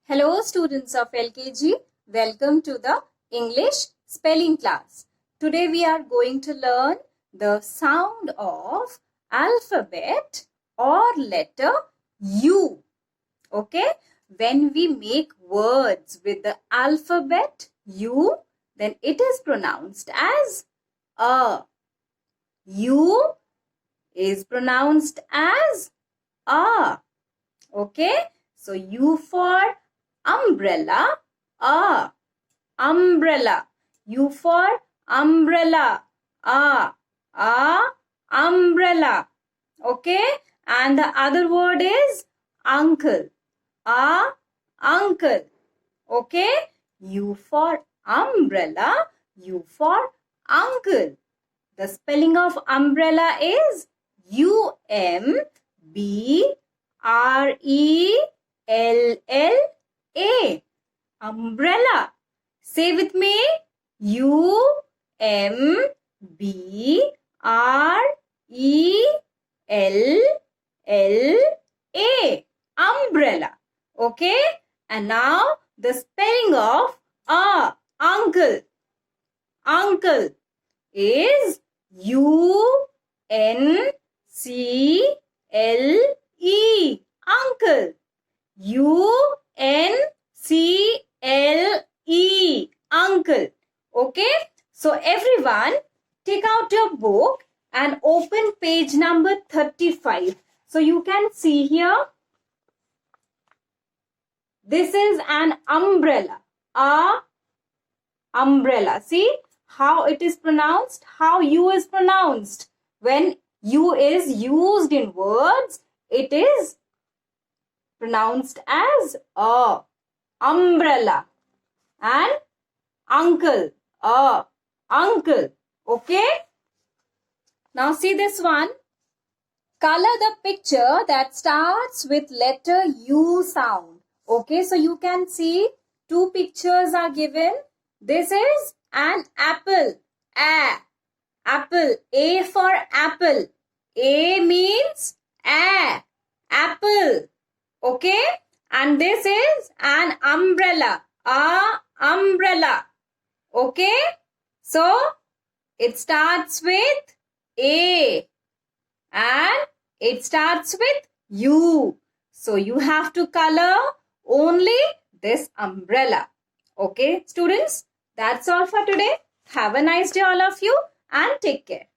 Hello students of LKG, welcome to the English spelling class. Today we are going to learn the sound of alphabet or letter U. Okay, when we make words with the alphabet U, then it is pronounced as A. U is pronounced as A. Okay, so U for umbrella, A. Umbrella. U for umbrella, A. Umbrella. Okay, and the other word is uncle, A. Uncle. Okay, U for umbrella, U for uncle. The spelling of umbrella is U-M-B-R-E-L-L-A. Umbrella. Say with me. U-M-B-R-E-L-L-A. Umbrella. Okay. And now the spelling of uncle. Uncle is U-N-C-L-E. Uncle. U-N-C-L-E. Uncle. Okay. So everyone, take out your book and open page number 35. So you can see here, this is an umbrella. Umbrella. See how it is pronounced, how U is pronounced. When U is used in words, it is pronounced as A. Umbrella. And uncle, A. Uncle. Okay. Now see this one. Color the picture that starts with letter U sound. Okay, so you can see two pictures are given. This is an apple. Apple. A for apple. A means apple. Okay. And this is an umbrella. Umbrella. Okay. So it starts with A. And it starts with U. So you have to color only this umbrella. Okay, students, that's all for today. Have a nice day, all of you, and take care.